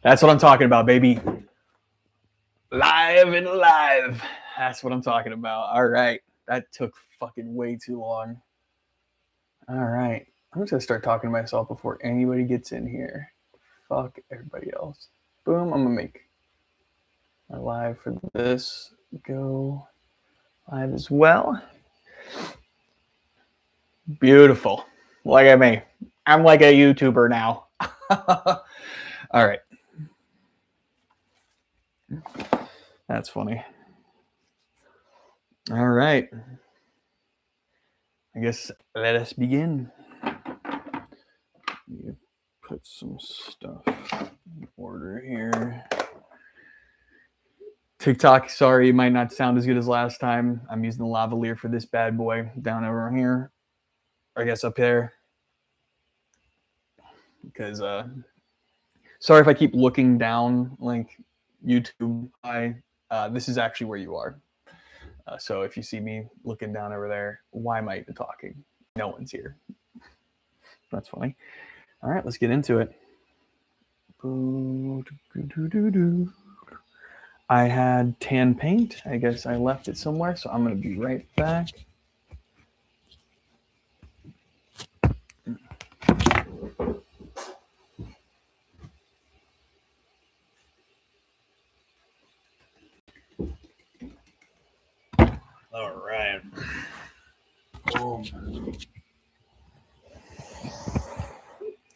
That's what I'm talking about, baby. Live and live. That's what I'm talking about. All right. That took fucking way too long. All right. I'm just going to start talking to myself before anybody gets in here. Fuck everybody else. Boom. I'm going to make my live for this go live as well. Beautiful. Look at me. I'm like a YouTuber now. All right. That's funny. All right. I guess let us begin. You put some stuff in order here. TikTok, sorry, it might not sound as good as last time. I'm using the lavalier for this bad boy down over here. I guess up there. Because sorry if I keep looking down like YouTube. This is actually where you are. So if you see me looking down over there, why am I even talking? No one's here. That's funny. All right, let's get into it. I had tan paint. I guess I left it somewhere, so I'm going to be right back. All right. Boom.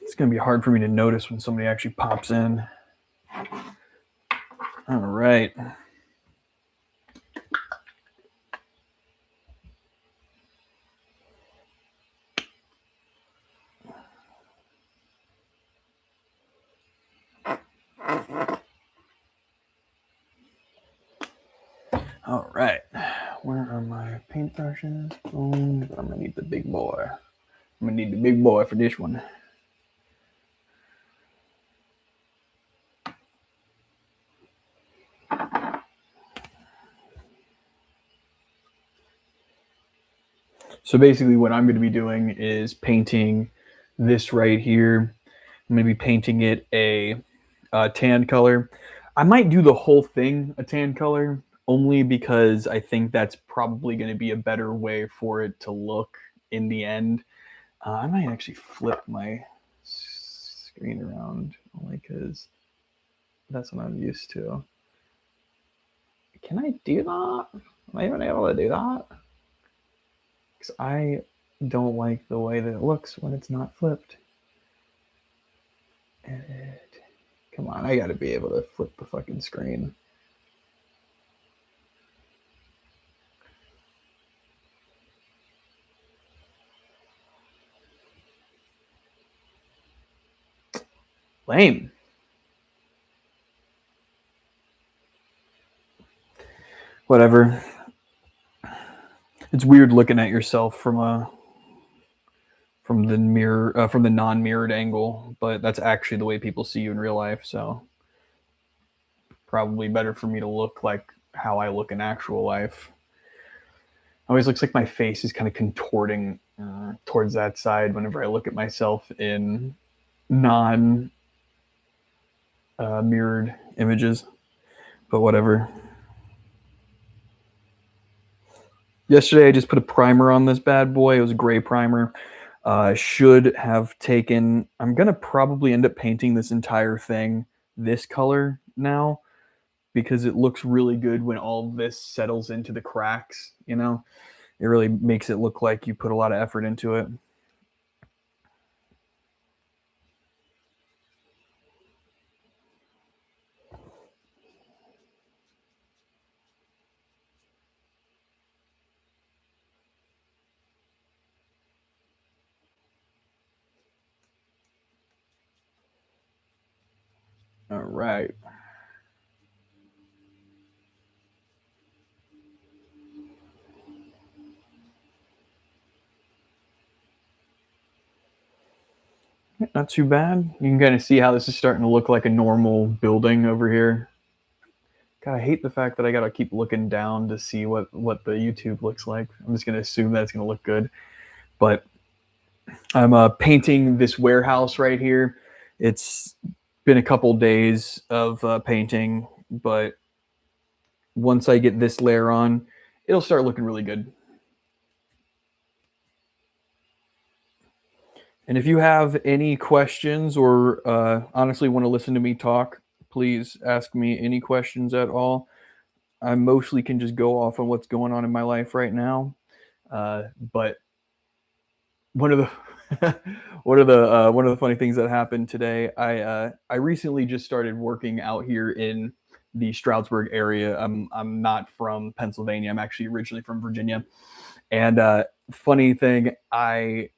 It's going to be hard for me to notice when somebody actually pops in. All right. All right. Where are my paintbrushes? Boom. I'm going to need the big boy. I'm going to need the big boy for this one. So basically what I'm going to be doing is painting this right here. I'm going to be painting it a tan color. I might do the whole thing a tan color only because I think that's probably going to be a better way for it to look in the end. I might actually flip my screen around only because that's what I'm used to. Can I do that? Am I even able to do that? Because I don't like the way that it looks when it's not flipped. Edit. Come on, I gotta be able to flip the fucking screen. Lame. Whatever. It's weird looking at yourself from the mirror, from the non-mirrored angle, but that's actually the way people see you in real life. So probably better for me to look like how I look in actual life. Always looks like my face is kind of contorting towards that side whenever I look at myself in non mirrored images, but whatever. Yesterday I just put a primer on this bad boy. It was a gray primer. Should have taken, I'm gonna probably end up painting this entire thing this color now because it looks really good when all this settles into the cracks, you know? It really makes it look like you put a lot of effort into it. All right. Not too bad. You can kind of see how this is starting to look like a normal building over here. God, I hate the fact that I gotta keep looking down to see what the YouTube looks like. I'm just gonna assume that it's gonna look good. But I'm painting this warehouse right here. It's been a couple days of painting, but once I get this layer on, it'll start looking really good. And if you have any questions or honestly want to listen to me talk, please ask me any questions at all. I mostly can just go off on what's going on in my life right now. But one of the one of the funny things that happened today, I recently just started working out here in the Stroudsburg area. I'm not from Pennsylvania. I'm actually originally from Virginia. And funny thing, I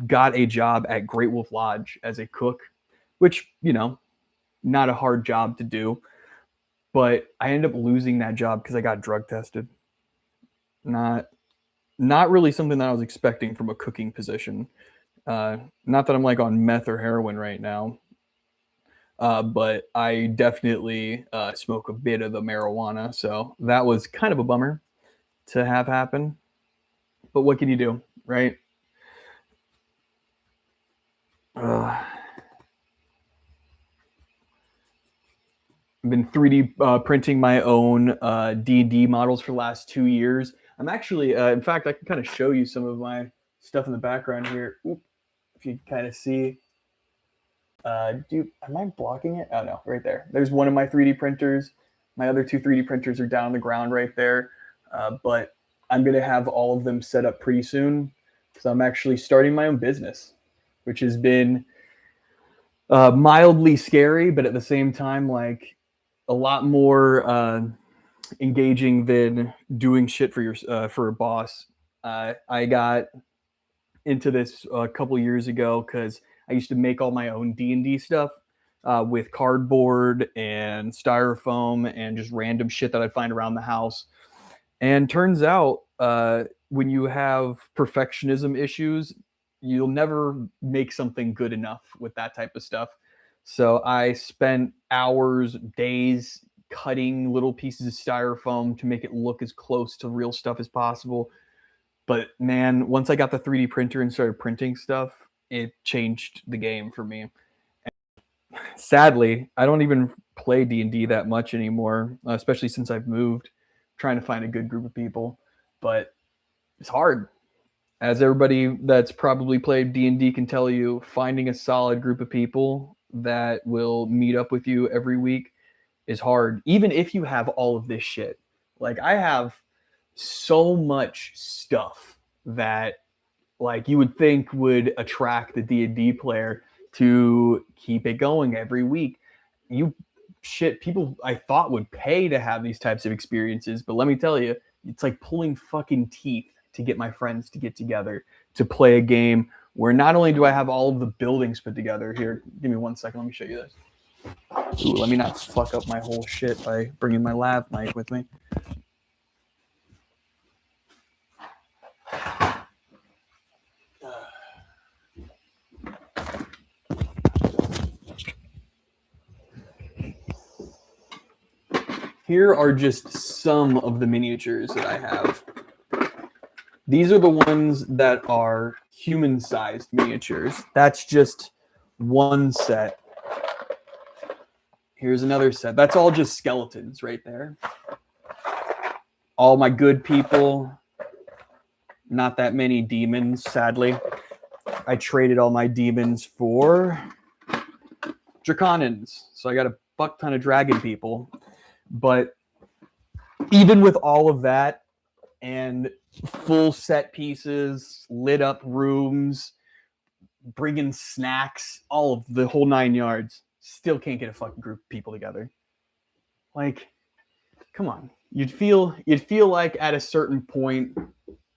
got a job at Great Wolf Lodge as a cook, which, you know, not a hard job to do. But I ended up losing that job because I got drug tested. Not not really something that I was expecting from a cooking position. Not that I'm like on meth or heroin right now, but I definitely smoke a bit of the marijuana. So that was kind of a bummer to have happen. But what can you do, right? I've been 3D printing my own D&D models for the last 2 years. I'm actually, in fact, I can kind of show you some of my stuff in the background here. Oop, if you kind of see. Dude, am I blocking it? Oh no, right there. There's one of my 3D printers. My other two 3D printers are down on the ground right there. But I'm gonna have all of them set up pretty soon because I'm actually starting my own business, which has been mildly scary, but at the same time, like a lot more engaging than doing shit for your for a boss. I got into this a couple years ago because I used to make all my own D&D stuff with cardboard and styrofoam and just random shit that I'd find around the house. And turns out when you have perfectionism issues, you'll never make something good enough with that type of stuff. So I spent hours, days cutting little pieces of styrofoam to make it look as close to real stuff as possible. But man, once I got the 3D printer and started printing stuff, it changed the game for me. Sadly, I don't even play D&D that much anymore, especially since I've moved, trying to find a good group of people. But it's hard. As everybody that's probably played D&D can tell you, finding a solid group of people that will meet up with you every week is hard, even if you have all of this shit. Like I have so much stuff that like you would think would attract the D&D player to keep it going every week. You shit, people I thought would pay to have these types of experiences, but let me tell you, it's like pulling fucking teeth to get my friends to get together to play a game where not only do I have all of the buildings put together here, give me 1 second, let me show you this. Ooh, let me not fuck up my whole shit by bringing my lav mic with me. Here are just some of the miniatures that I have. These are the ones that are human-sized miniatures. That's just one set. Here's another set. That's all just skeletons right there. All my good people. Not that many demons, sadly. I traded all my demons for Draconans. So I got a fuck ton of dragon people. But even with all of that and full set pieces, lit up rooms, bringing snacks, all of the whole 9 yards, still can't get a fucking group of people together. Like, come on. You'd feel like at a certain point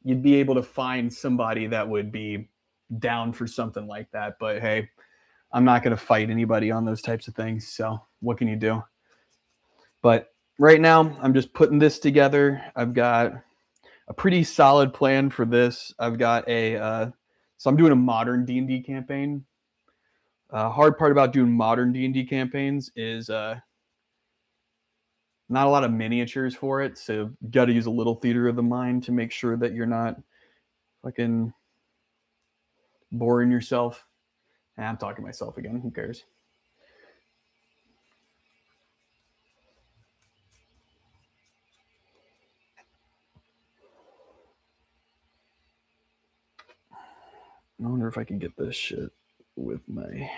you'd be able to find somebody that would be down for something like that. But hey, I'm not going to fight anybody on those types of things. So what can you do? But right now, I'm just putting this together. I've got a pretty solid plan for this. I've got so I'm doing a modern D&D campaign. Hard part about doing modern D&D campaigns is not a lot of miniatures for it. So you got to use a little theater of the mind to make sure that you're not fucking boring yourself. I'm talking to myself again. Who cares? I wonder if I can get this shit with my...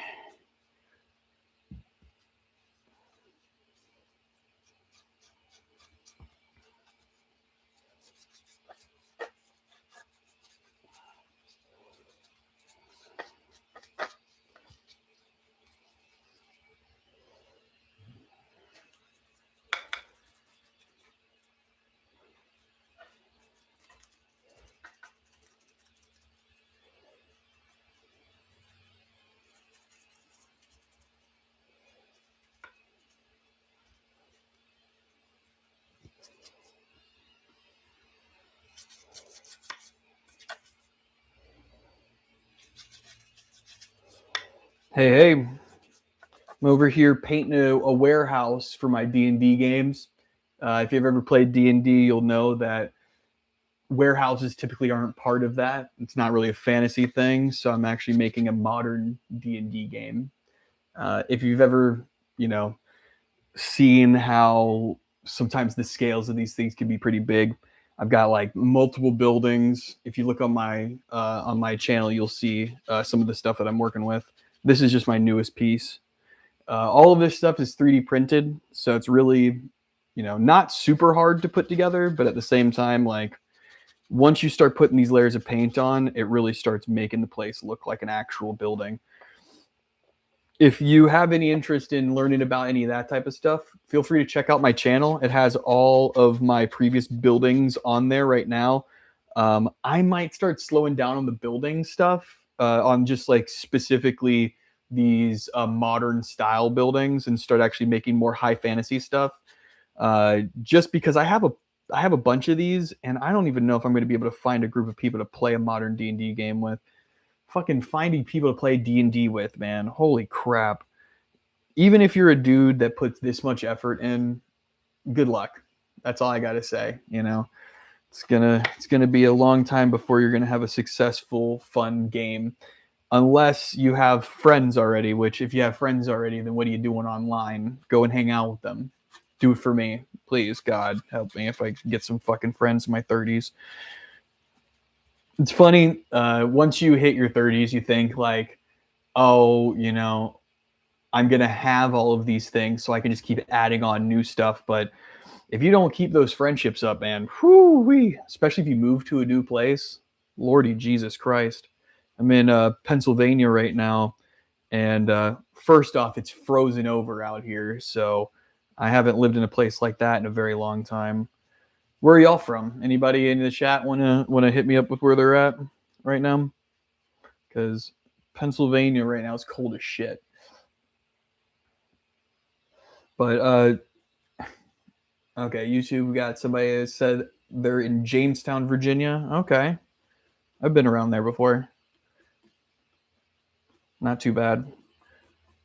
Hey, I'm over here painting a warehouse for my D&D games. If you've ever played D&D, you'll know that warehouses typically aren't part of that. It's not really a fantasy thing, so I'm actually making a modern D&D game. If you've ever, seen how sometimes the scales of these things can be pretty big, I've got like multiple buildings. If you look on my channel, you'll see some of the stuff that I'm working with. This is just my newest piece. All of this stuff is 3D printed, so it's really, not super hard to put together, but at the same time, like once you start putting these layers of paint on, it really starts making the place look like an actual building. If you have any interest in learning about any of that type of stuff, feel free to check out my channel. It has all of my previous buildings on there right now. I might start slowing down on the building stuff, on just like specifically these modern style buildings, and start actually making more high fantasy stuff. Just because I have a bunch of these, and I don't even know if I'm going to be able to find a group of people to play a modern D&D game with. Fucking finding people to play D&D with, man. Holy crap. Even if you're a dude that puts this much effort in, good luck. That's all I got to say, It's going to be a long time before you're going to have a successful, fun game. Unless you have friends already, which if you have friends already, then what are you doing online? Go and hang out with them. Do it for me. Please, God, help me if I get some fucking friends in my 30s. It's funny, once you hit your 30s, you think like, oh, I'm going to have all of these things so I can just keep adding on new stuff. But if you don't keep those friendships up, man, whoo-wee, especially if you move to a new place, Lordy Jesus Christ. I'm in Pennsylvania right now, and first off, it's frozen over out here, so I haven't lived in a place like that in a very long time. Where are y'all from? Anybody in the chat wanna hit me up with where they're at right now? Because Pennsylvania right now is cold as shit. But okay, YouTube got somebody that said they're in Jamestown, Virginia. Okay, I've been around there before. Not too bad.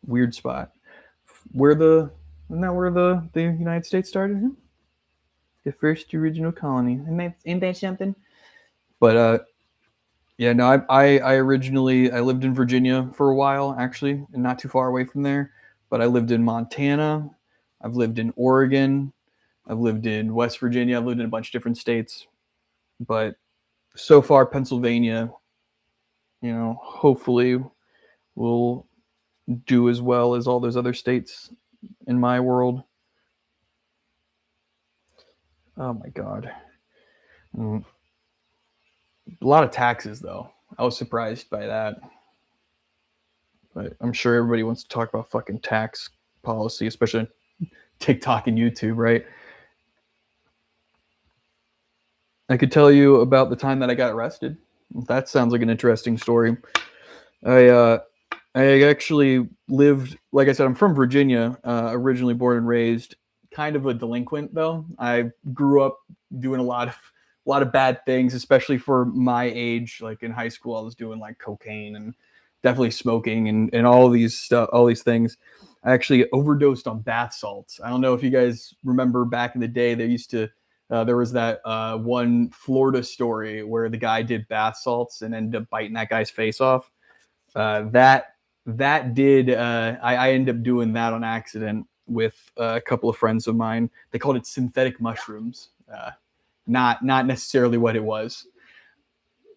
Weird spot. Isn't that where the United States started? The first original colony. Ain't that something? But yeah, no, I originally lived in Virginia for a while, actually, and not too far away from there. But I lived in Montana. I've lived in Oregon. I've lived in West Virginia. I've lived in a bunch of different states. But so far, Pennsylvania, hopefully will do as well as all those other states in my world. Oh my God. A lot of taxes, though. I was surprised by that. But I'm sure everybody wants to talk about fucking tax policy, especially on TikTok and YouTube, right? I could tell you about the time that I got arrested. That sounds like an interesting story. I actually lived, like I said, I'm from Virginia, originally born and raised. Kind of a delinquent, though. I grew up doing a lot of bad things, especially for my age. Like in high school, I was doing like cocaine and definitely smoking and all these things. I actually overdosed on bath salts. I don't know if you guys remember back in the day, there was that one Florida story where the guy did bath salts and ended up biting that guy's face off. I ended up doing that on accident with a couple of friends of mine. They called it synthetic mushrooms. Not necessarily what it was.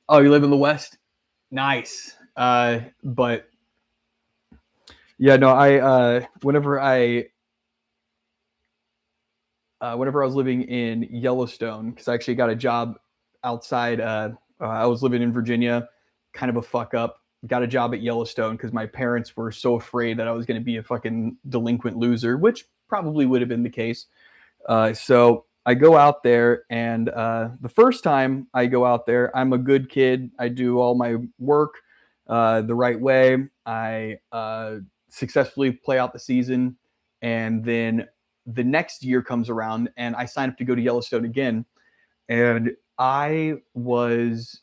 Oh, you live in the West? Nice. But yeah, no, whenever I was living in Yellowstone, because I actually got a job outside. I was living in Virginia, kind of a fuck up. Got a job at Yellowstone because my parents were so afraid that I was going to be a fucking delinquent loser, which probably would have been the case. So I go out there, and the first time I go out there, I'm a good kid. I do all my work the right way. I successfully play out the season, and then the next year comes around, and I sign up to go to Yellowstone again. And I was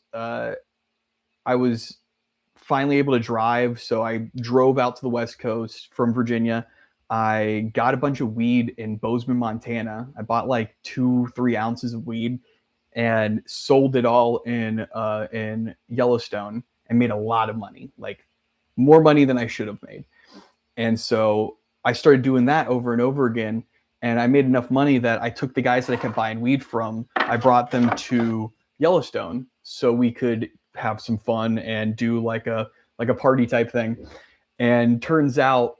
finally able to drive, so I drove out to the West Coast from Virginia. I got a bunch of weed in Bozeman, Montana. I bought like 2-3 ounces of weed and sold it all in Yellowstone and made a lot of money, like more money than I should have made. And so I started doing that over and over again. And I made enough money that I took the guys that I kept buying weed from, I brought them to Yellowstone so we could have some fun and do like a party type thing. And turns out,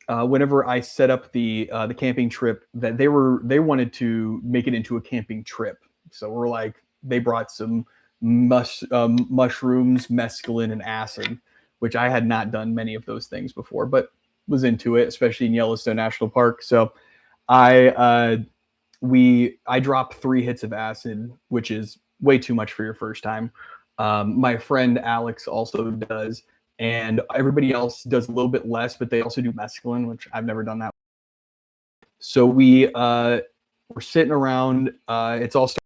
whenever I set up the camping trip, that they wanted to make it into a camping trip. So we're like, they brought some mushrooms, mescaline, and acid, which I had not done many of those things before, but was into it, especially in Yellowstone National Park. So I I dropped 3 hits of acid, which is way too much for your first time. My friend Alex also does, and everybody else does a little bit less, but they also do mescaline, which I've never done that. So we're sitting around. It's all starting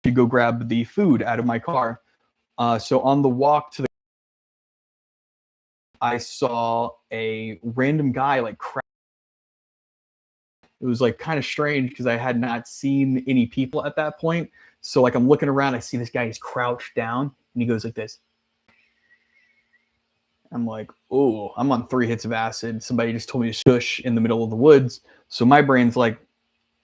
to go grab the food out of my car. So on the walk to the, I saw a random guy like crash. It was like kind of strange because I had not seen any people at that point. So like I'm looking around, I see this guy, he's crouched down, and he goes like this. I'm like, oh, I'm on 3 hits of acid. Somebody just told me to shush in the middle of the woods. So my brain's like,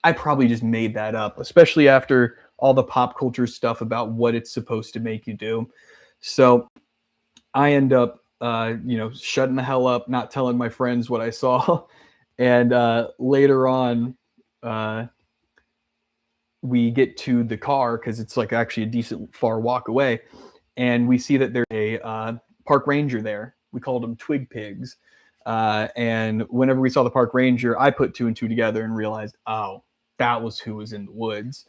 I probably just made that up, especially after all the pop culture stuff about what it's supposed to make you do. So I end up, shutting the hell up, not telling my friends what I saw. And later on, we get to the car because it's like actually a decent far walk away, and we see that there's a park ranger there. We called them twig pigs. And whenever we saw the park ranger, I put 2 and 2 together and realized, oh, that was who was in the woods.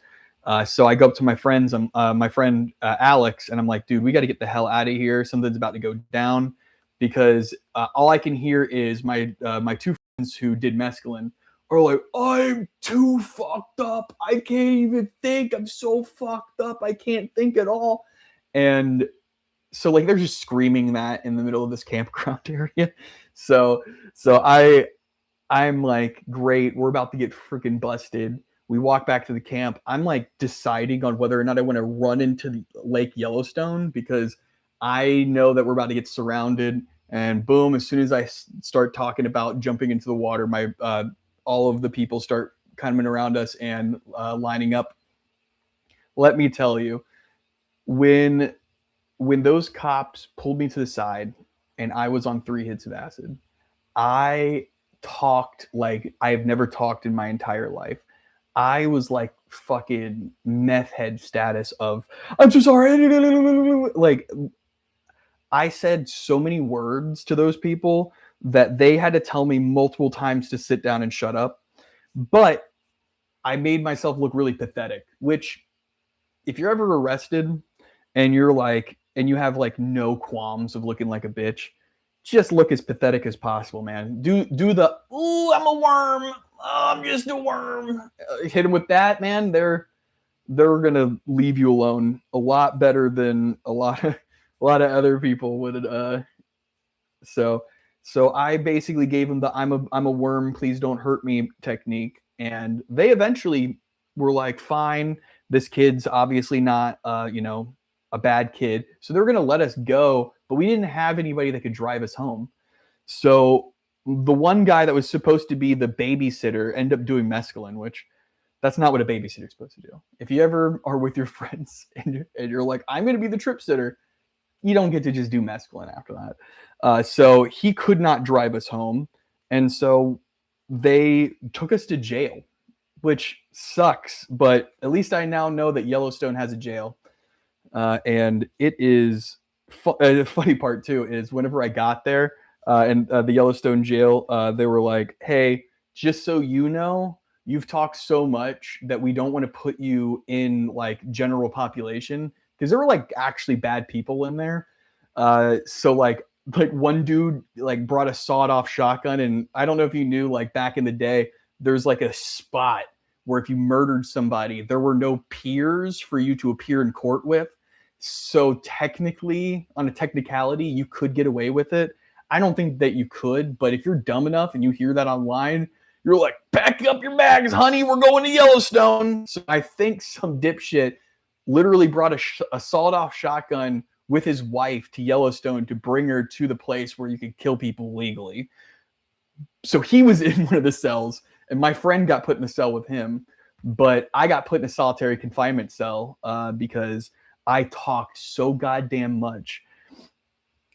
So I go up to my friend Alex, and I'm like, dude, we got to get the hell out of here. Something's about to go down, because all I can hear is my 2 friends who did mescaline are like, I'm too fucked up. I can't even think. I'm so fucked up. I can't think at all. And so like they're just screaming that in the middle of this campground area. So I'm like, great, we're about to get freaking busted. We walk back to the camp. I'm like deciding on whether or not I want to run into the Lake Yellowstone, because I know that we're about to get surrounded. And boom, as soon as I start talking about jumping into the water, my all of the people start coming around us and lining up. Let me tell you, when those cops pulled me to the side and I was on 3 hits of acid, I talked like I've never talked in my entire life. I was like fucking meth head status of, I'm so sorry. Like, I said so many words to those people that they had to tell me multiple times to sit down and shut up. But I made myself look really pathetic, which, if you're ever arrested and you're like, and you have like no qualms of looking like a bitch, just look as pathetic as possible, man. Do the, ooh, I'm a worm. Oh, I'm just a worm. Hit them with that, man. They're gonna leave you alone a lot better than a lot of other people would. So I basically gave them the I'm a worm, please don't hurt me technique, and they eventually were like, fine, this kid's obviously not a bad kid, so they're gonna let us go. But we didn't have anybody that could drive us home. So the one guy that was supposed to be the babysitter ended up doing mescaline, which that's not what a babysitter's supposed to do. If you ever are with your friends and you're like, I'm going to be the trip sitter, you don't get to just do mescaline after that. So he could not drive us home. And so they took us to jail, which sucks. But at least I now know that Yellowstone has a jail. And it is the funny part too is whenever I got there and the Yellowstone jail, they were like, "Hey, just so you know, you've talked so much that we don't want to put you in like general population because there were like actually bad people in there. So like one dude like brought a sawed-off shotgun, and I don't know if you knew, like back in the day, there's like a spot where if you murdered somebody, there were no peers for you to appear in court with. So technically, on a technicality, you could get away with it. I don't think that you could, but if you're dumb enough and you hear that online, you're like, pack up your bags, honey, we're going to Yellowstone. So I think some dipshit literally brought a sawed-off shotgun with his wife to Yellowstone to bring her to the place where you could kill people legally. So he was in one of the cells, and my friend got put in the cell with him, but I got put in a solitary confinement cell because I talked so goddamn much.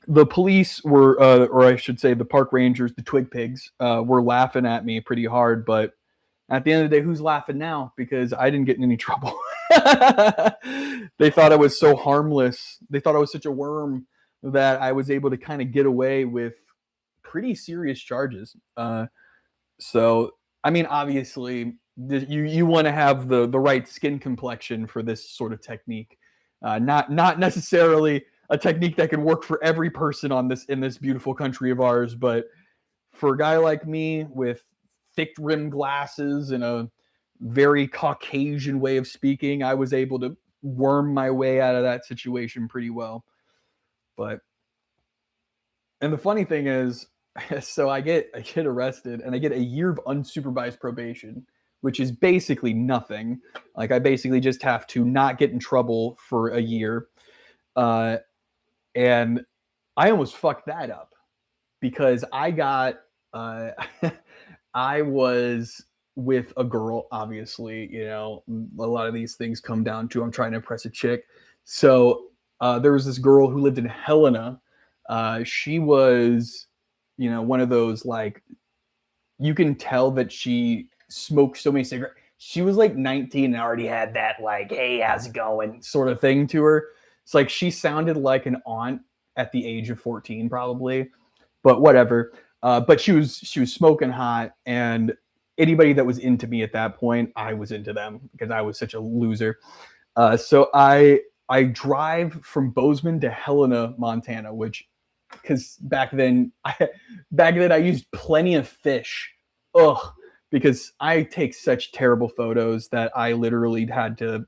The police were, or I should say the park rangers, the twig pigs, were laughing at me pretty hard, but at the end of the day, who's laughing now? Because I didn't get in any trouble. They thought I was so harmless. They thought I was such a worm that I was able to kind of get away with pretty serious charges. So, I mean, obviously, you want to have the right skin complexion for this sort of technique. Not necessarily a technique that can work for every person in this beautiful country of ours, but for a guy like me with thick rimmed glasses and a very Caucasian way of speaking, I was able to worm my way out of that situation pretty well. And the funny thing is, so I get arrested and I get a year of unsupervised probation, which is basically nothing. Like I basically just have to not get in trouble for a year. And I almost fucked that up because I got I was with a girl, obviously, a lot of these things come down to I'm trying to impress a chick. So there was this girl who lived in Helena. She was, one of those, like, you can tell that she smoked so many cigarettes. She was like 19 and already had that, like, hey, how's it going sort of thing to her. It's like she sounded like an aunt at the age of 14, probably, but whatever. But she was smoking hot, and anybody that was into me at that point, I was into them because I was such a loser. So I drive from Bozeman to Helena, Montana, which, because back then I used Plenty of Fish. Ugh, because I take such terrible photos that I literally had to,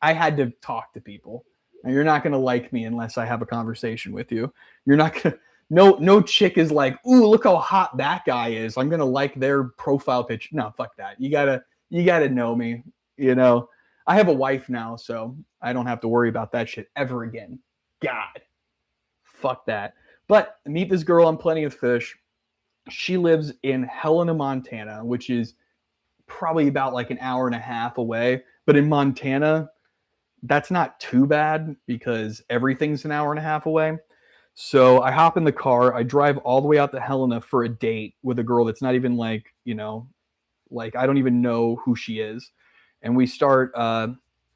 I had to talk to people. And you're not going to like me unless I have a conversation with you. You're not going to, no chick is like, ooh, look how hot that guy is. I'm going to like their profile picture. No, fuck that. You gotta know me, I have a wife now, so I don't have to worry about that shit ever again. God, fuck that. But meet this girl on Plenty of Fish. She lives in Helena, Montana, which is probably about like an hour and a half away. But in Montana, that's not too bad because everything's an hour and a half away. So I hop in the car. I drive all the way out to Helena for a date with a girl that's not even like, like I don't even know who she is. And we start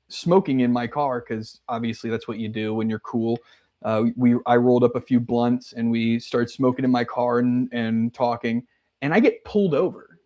smoking in my car because obviously that's what you do when you're cool. I rolled up a few blunts and we started smoking in my car and talking. And I get pulled over.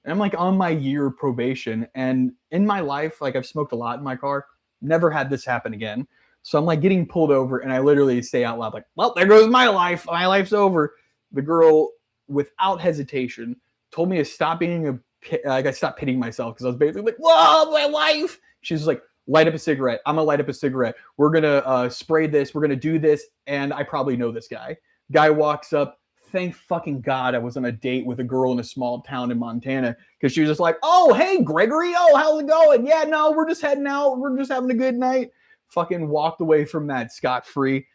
And I'm like on my year of probation. And in my life, like I've smoked a lot in my car. Never had this happen again. So I'm like getting pulled over and I literally say out loud, like, well, there goes my life. My life's over. The girl, without hesitation, told me to stop being I stopped pitying myself because I was basically like, whoa, my life. She's like, light up a cigarette. I'm going to light up a cigarette. We're going to spray this. We're going to do this. And I probably know this guy. Guy walks up. Thank fucking God I was on a date with a girl in a small town in Montana because she was just like, oh, hey, Gregory. Oh, how's it going? Yeah, no, we're just heading out. We're just having a good night. Fucking walked away from that scot-free.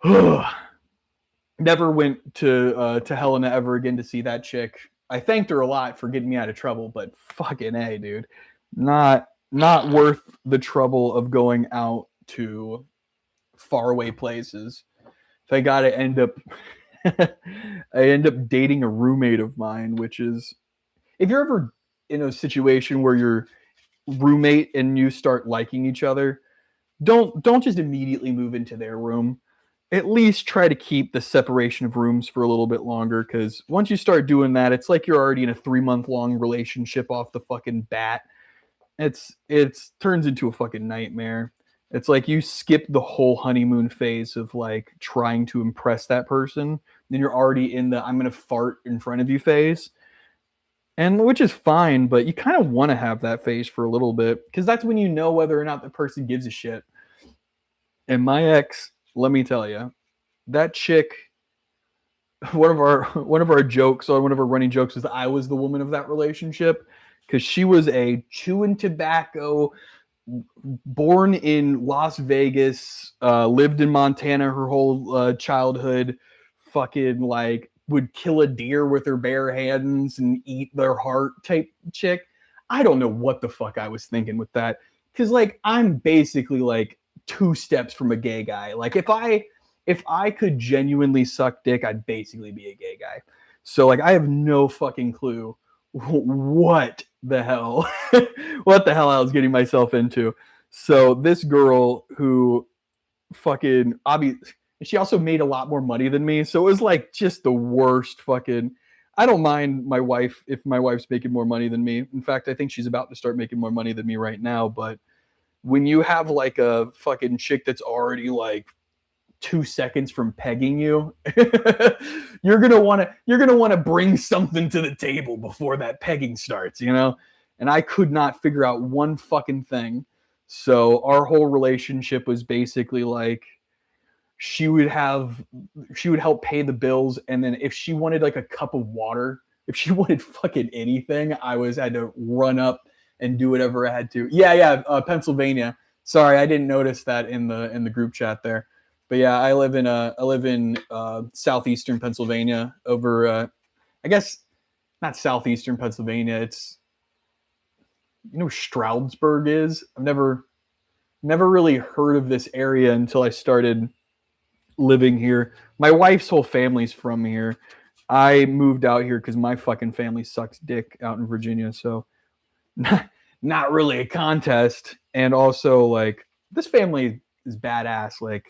Never went to Helena ever again to see that chick. I thanked her a lot for getting me out of trouble, but fucking A, dude. Not worth the trouble of going out to faraway places. If I gotta end up, I end up dating a roommate of mine, which is, if you're ever in a situation where your roommate and you start liking each other, don't just immediately move into their room. At least try to keep the separation of rooms for a little bit longer, because once you start doing that, it's like you're already in a 3-month long relationship off the fucking bat. It's turns into a fucking nightmare. It's like you skip the whole honeymoon phase of like trying to impress that person. Then you're already in the I'm gonna fart in front of you phase. And which is fine, but you kind of want to have that phase for a little bit, because that's when you know whether or not the person gives a shit. And my ex, let me tell you, that chick, one of our jokes, or one of our running jokes, is that I was the woman of that relationship, because she was a chewing tobacco, born in Las Vegas, lived in Montana her whole childhood, fucking like would kill a deer with her bare hands and eat their heart type chick. I don't know what the fuck I was thinking with that, because like I'm basically like 2 steps from a gay guy. Like if I could genuinely suck dick, I'd basically be a gay guy. So like I have no fucking clue what the hell what the hell I was getting myself into. So this girl who fucking obviously, she also made a lot more money than me, so it was like just the worst fucking. I don't mind my wife if my wife's making more money than me. In fact, I think she's about to start making more money than me right now. But when you have like a fucking chick that's already like 2 seconds from pegging you, you're gonna want to bring something to the table before that pegging starts, you know. And I could not figure out one fucking thing. So our whole relationship was basically like she would help pay the bills, and then if she wanted like a cup of water, if she wanted fucking anything, had to run up and do whatever I had to. Yeah, Pennsylvania. Sorry, I didn't notice that in the group chat there. But yeah, I live in southeastern Pennsylvania, over I guess not southeastern Pennsylvania. It's, you know, Stroudsburg is. I've never really heard of this area until I started living here. My wife's whole family's from here. I moved out here because my fucking family sucks dick out in Virginia. So not really a contest. And also, like, this family is badass. Like,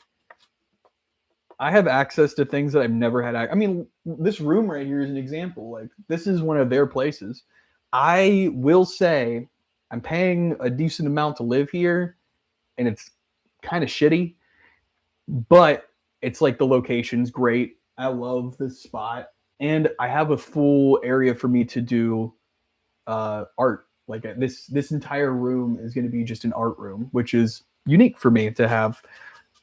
I have access to things that I've never had. I mean, this room right here is an example. Like, this is one of their places. I will say I'm paying a decent amount to live here, and it's kind of shitty, but it's like the location's great. I love this spot, and I have a full area for me to do art. Like this entire room is going to be just an art room, which is unique for me to have.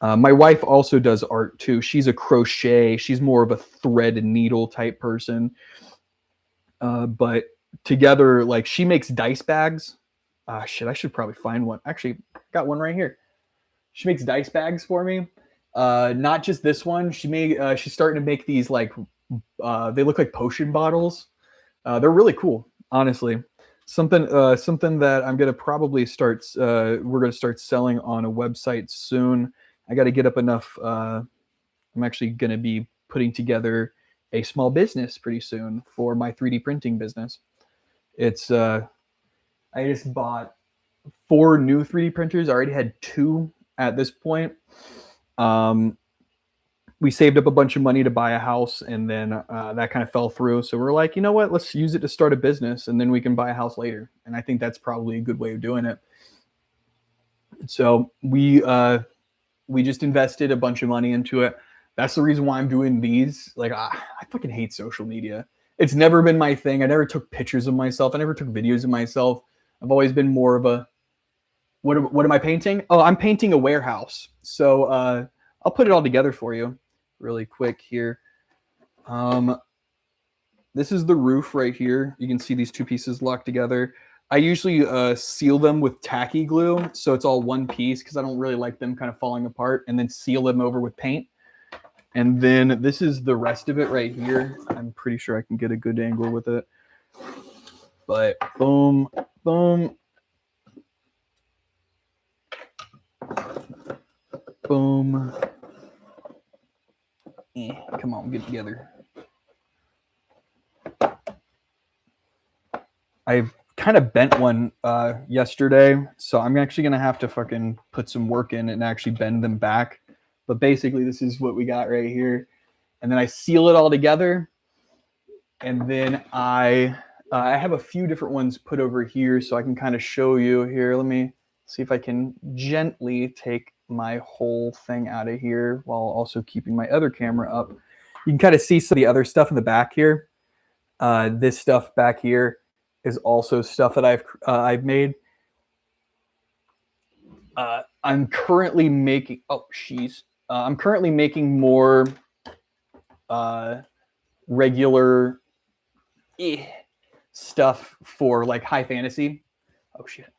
My wife also does art too. She's a crochet. She's more of a thread and needle type person. But together, like, she makes dice bags. Shit, I should probably find one. Actually, got one right here. She makes dice bags for me. Not just this one. She's starting to make these, like, they look like potion bottles. They're really cool, honestly. Something that I'm gonna probably start. We're gonna start selling on a website soon. I got to get up enough. I'm actually gonna be putting together a small business pretty soon for my 3D printing business. It's I just bought 4 new 3D printers. I already had 2 at this point. We saved up a bunch of money to buy a house, and then that kind of fell through. So we're like, you know what? Let's use it to start a business, and then we can buy a house later. And I think that's probably a good way of doing it. So we just invested a bunch of money into it. That's the reason why I'm doing these. Like, I fucking hate social media. It's never been my thing. I never took pictures of myself. I never took videos of myself. I've always been more of a, what am I painting? Oh, I'm painting a warehouse. So I'll put it all together for you really quick here. This is the roof right here. You can see these 2 pieces locked together. I usually seal them with tacky glue, so it's all one piece, because I don't really like them kind of falling apart, and then seal them over with paint. And then this is the rest of it right here. I'm pretty sure I can get a good angle with it. But boom, boom. Boom. Come on, get together. I've kind of bent one yesterday, so I'm actually gonna have to fucking put some work in and actually bend them back. But basically, this is what we got right here, and then I seal it all together, and then I have a few different ones put over here, so I can kind of show you here. Let me see if I can gently take my whole thing out of here while also keeping my other camera up. You can kind of see some of the other stuff in the back here. This stuff back here is also stuff that I've made. I'm currently making I'm currently making more regular stuff for like high fantasy. Oh shit.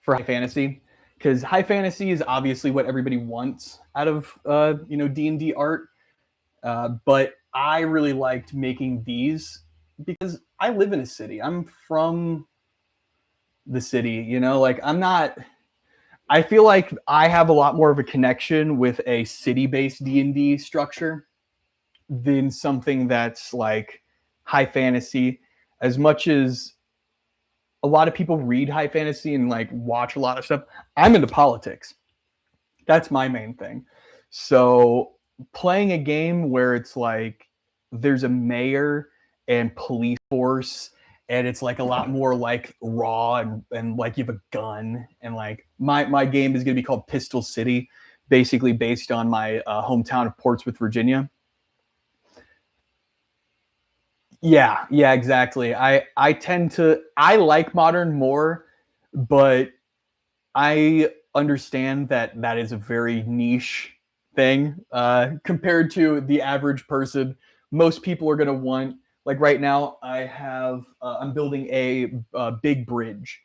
For high fantasy, because high fantasy is obviously what everybody wants out of D&D art. But I really liked making these because I live in a city. I'm from the city, like I feel like I have a lot more of a connection with a city-based D&D structure than something that's like high fantasy. As much as a lot of people read high fantasy and like watch a lot of stuff, I'm into politics. That's my main thing. So playing a game where it's like there's a mayor and police force, and it's like a lot more like raw and like you have a gun, and like my game is going to be called Pistol City, basically based on my hometown of Portsmouth, Virginia. Yeah, exactly. I like modern more, but I understand that is a very niche thing compared to the average person. Most people are going to want, like right now, I'm building a big bridge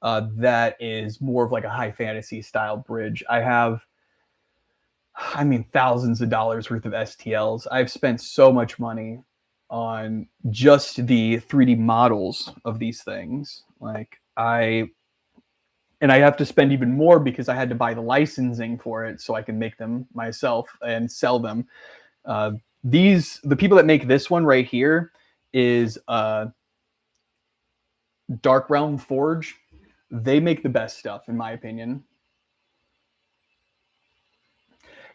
that is more of like a high fantasy style bridge. I have, thousands of dollars worth of STLs. I've spent so much money on just the 3D models of these things. And I have to spend even more because I had to buy the licensing for it so I can make them myself and sell them. The people that make this one right here is Dark Realm Forge. They make the best stuff, in my opinion.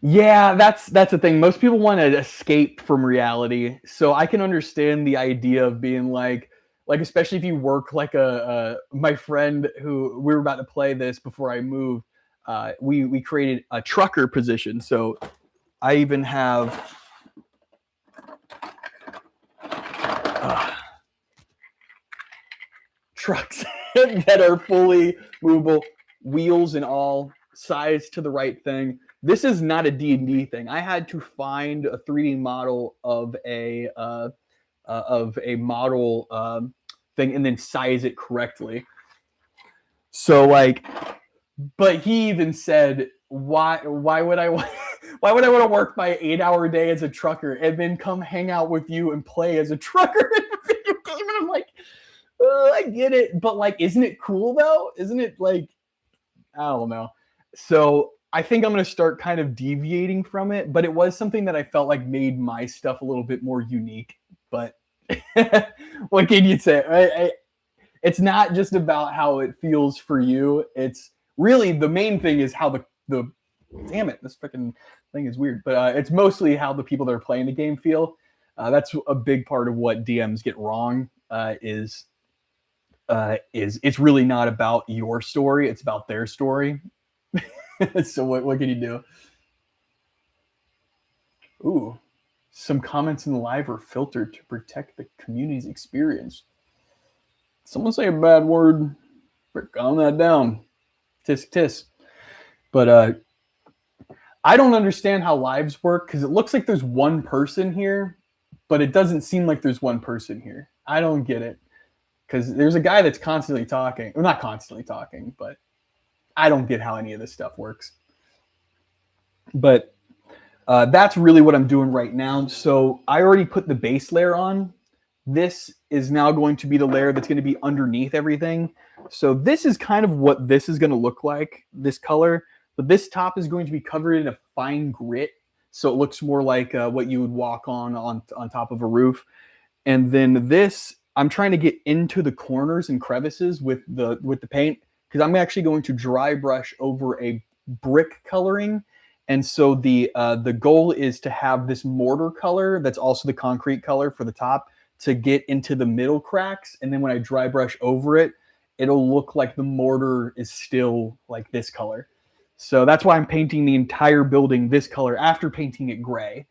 Yeah, that's the thing. Most people want to escape from reality, so I can understand the idea of being like especially if you work like my friend who we were about to play this before I moved. We created a trucker position, so I even have trucks that are fully movable, wheels and all, size to the right thing. This is not a D&D thing. I had to find a 3D model of a model thing and then size it correctly. So but he even said, why would I want to work my 8-hour day as a trucker and then come hang out with you and play as a trucker in a video game? And I'm like, I get it, but like, isn't it cool though? Isn't it like, I don't know. So I think I'm going to start kind of deviating from it, but it was something that I felt like made my stuff a little bit more unique. But what can you say? It's not just about how it feels for you. It's really the main thing is how the damn it, this freaking thing is weird. But it's mostly how the people that are playing the game feel. That's a big part of what DMs get wrong. Is it's really not about your story. It's about their story. So what can you do? Ooh, some comments in the live are filtered to protect the community's experience. Someone say a bad word, but calm that down. Tisk tisk. But I don't understand how lives work because it looks like there's one person here, but it doesn't seem like there's one person here. I don't get it because there's a guy that's constantly talking. Well, not constantly talking, but I don't get how any of this stuff works. But that's really what I'm doing right now. So I already put the base layer on. This is now going to be the layer that's going to be underneath everything. So this is kind of what this is going to look like, this color. But this top is going to be covered in a fine grit, so it looks more like what you would walk on top of a roof. And then this, I'm trying to get into the corners and crevices with the paint, because I'm actually going to dry brush over a brick coloring. And so the goal is to have this mortar color that's also the concrete color for the top to get into the middle cracks. And then when I dry brush over it, it'll look like the mortar is still like this color. So that's why I'm painting the entire building this color after painting it gray.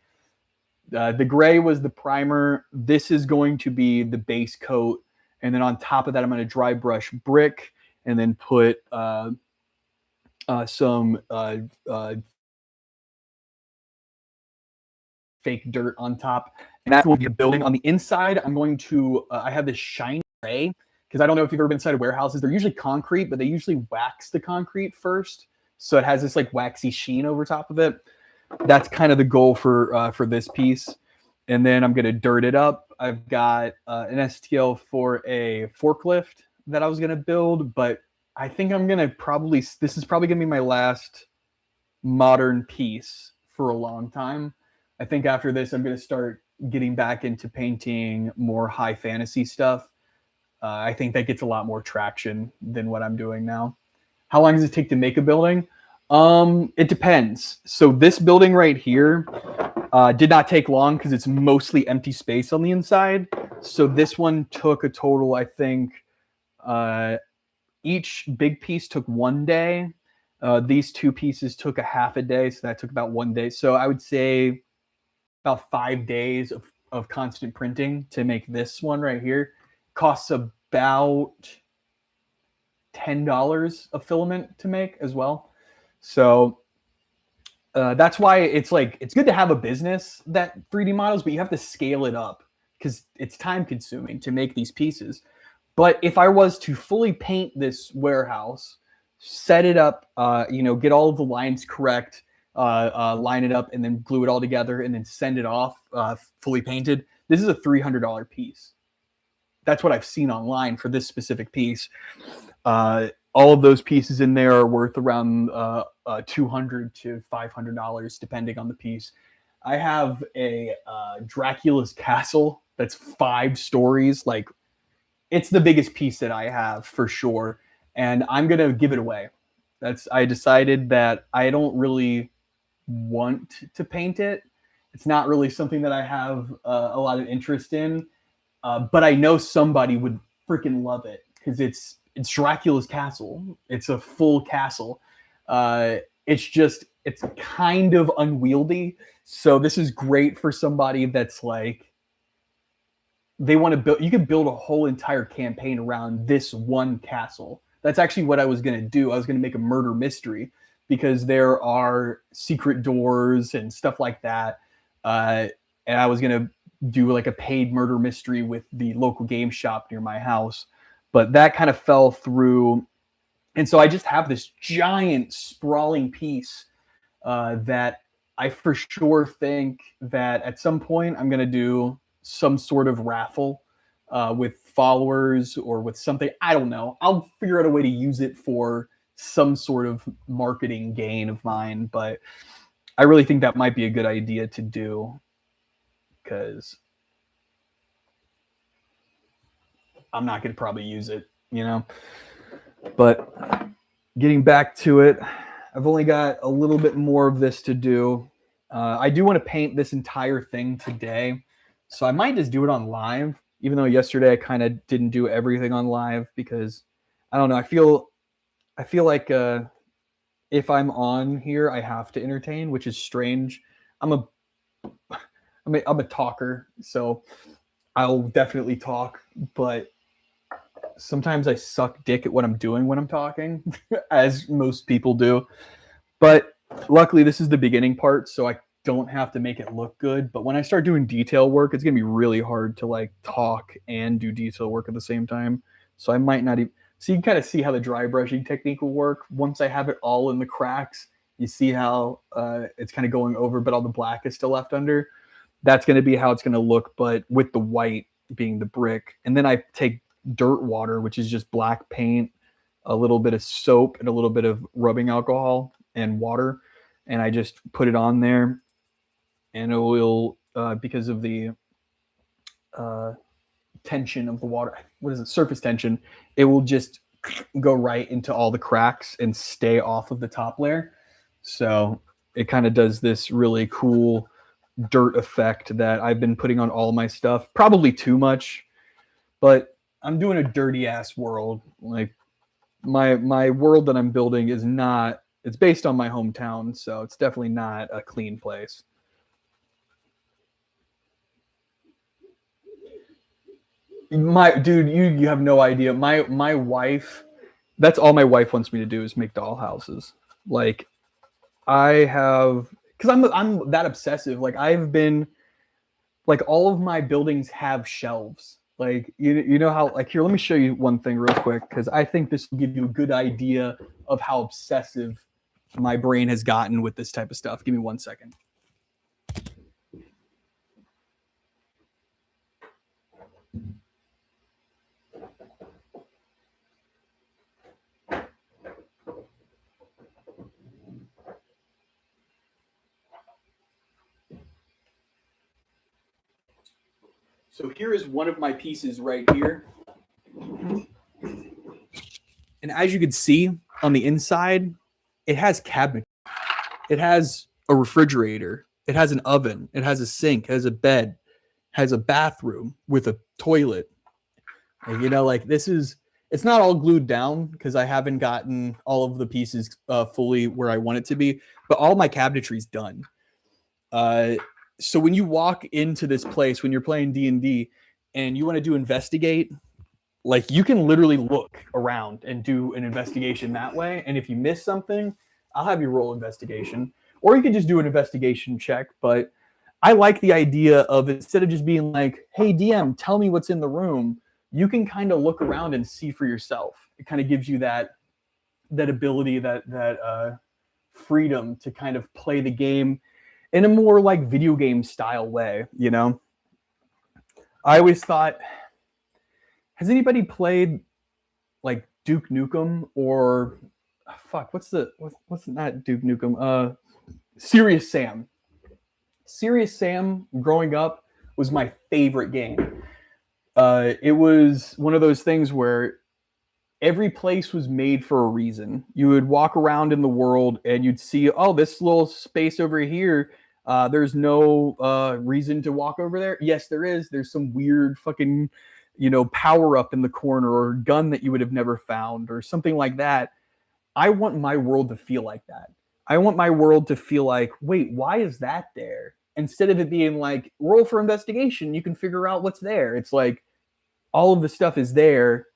The gray was the primer. This is going to be the base coat. And then on top of that, I'm going to dry brush brick and then put some fake dirt on top. And that's going to be a building. On the inside, I'm going to, I have this shiny gray, because I don't know if you've ever been inside of warehouses. They're usually concrete, but they usually wax the concrete first. So it has this like waxy sheen over top of it. That's kind of the goal for this piece. And then I'm going to dirt it up. I've got an STL for a forklift that I was going to build, but I think I'm going to probably, this is probably going to be my last modern piece for a long time. I think after this, I'm going to start getting back into painting more high fantasy stuff. I think that gets a lot more traction than what I'm doing now. How long does it take to make a building? It depends. So this building right here did not take long because it's mostly empty space on the inside. So this one took a total, I think, each big piece took 1 day. These two pieces took a half a day, so that took about 1 day. So I would say about 5 days of constant printing to make this one right here. Costs about $10 a filament to make as well. So that's why it's like, it's good to have a business that 3D models, but you have to scale it up because it's time consuming to make these pieces. But if I was to fully paint this warehouse, set it up, get all of the lines correct, line it up, and then glue it all together, and then send it off fully painted, this is a $300 piece. That's what I've seen online for this specific piece. All of those pieces in there are worth around $200 to $500, depending on the piece. I have a Dracula's Castle that's 5 stories. Like, it's the biggest piece that I have for sure, and I'm gonna give it away. I decided that I don't really want to paint it. It's not really something that I have a lot of interest in, but I know somebody would freaking love it because it's Dracula's castle. It's a full castle. It's kind of unwieldy. So this is great for somebody that's like, they want to build, you could build a whole entire campaign around this one castle. That's actually what I was going to do. I was going to make a murder mystery because there are secret doors and stuff like that. And I was going to do like a paid murder mystery with the local game shop near my house. But that kind of fell through. And so I just have this giant sprawling piece that I for sure think that at some point I'm going to do some sort of raffle with followers or with something. I don't know. I'll figure out a way to use it for some sort of marketing gain of mine. But I really think that might be a good idea to do because I'm not going to probably use it, But getting back to it, I've only got a little bit more of this to do. I do want to paint this entire thing today. So I might just do it on live, even though yesterday I kind of didn't do everything on live because I don't know. I feel like if I'm on here, I have to entertain, which is strange. I'm a talker, so I'll definitely talk, but sometimes I suck dick at what I'm doing when I'm talking, as most people do. But luckily, this is the beginning part, so I don't have to make it look good. But when I start doing detail work, it's gonna be really hard to like talk and do detail work at the same time. So I might not even. So you can kind of see how the dry brushing technique will work. Once I have it all in the cracks, you see how it's kind of going over, but all the black is still left under. That's going to be how it's going to look, but with the white being the brick. And then I take dirt water, which is just black paint, a little bit of soap and a little bit of rubbing alcohol and water, and I just put it on there, and it will because of the uh, tension of the water. What is it? Surface tension. It will just go right into all the cracks and stay off of the top layer. So it kind of does this really cool dirt effect that I've been putting on all my stuff. Probably too much, but I'm doing a dirty ass world. Like my world that I'm building is not. It's based on my hometown, so it's definitely not a clean place. My dude, you have no idea. My wife, that's all my wife wants me to do is make doll houses. Like I have, because I'm that obsessive. Like I've been like all of my buildings have shelves. Like you know how like here, let me show you one thing real quick because I think this will give you a good idea of how obsessive my brain has gotten with this type of stuff. Give me 1 second. So here is one of my pieces right here. And as you can see on the inside, it has cabinets. It has a refrigerator. It has an oven. It has a sink. It has a bed. Has a bathroom with a toilet. And, you know, like this is. It's not all glued down because I haven't gotten all of the pieces fully where I want it to be. But all my cabinetry is done. Uh, so when you walk into this place when you're playing D&D and you want to do investigate, like you can literally look around and do an investigation that way. And if you miss something, I'll have you roll investigation, or you can just do an investigation check. But I like the idea of instead of just being like, "Hey DM, tell me what's in the room," you can kind of look around and see for yourself. It kind of gives you that ability, that freedom to kind of play the game in a more like video game style way. You know, I always thought, has anybody played like Duke Nukem or fuck? What's not Duke Nukem? Serious Sam. Serious Sam. Growing up was my favorite game. It was one of those things where every place was made for a reason. You would walk around in the world and you'd see, oh, this little space over here. There's no reason to walk over there. Yes, there is. There's some weird fucking, power up in the corner or gun that you would have never found or something like that. I want my world to feel like that. I want my world to feel like, wait, why is that there? Instead of it being like, roll for investigation, you can figure out what's there. It's like all of the stuff is there.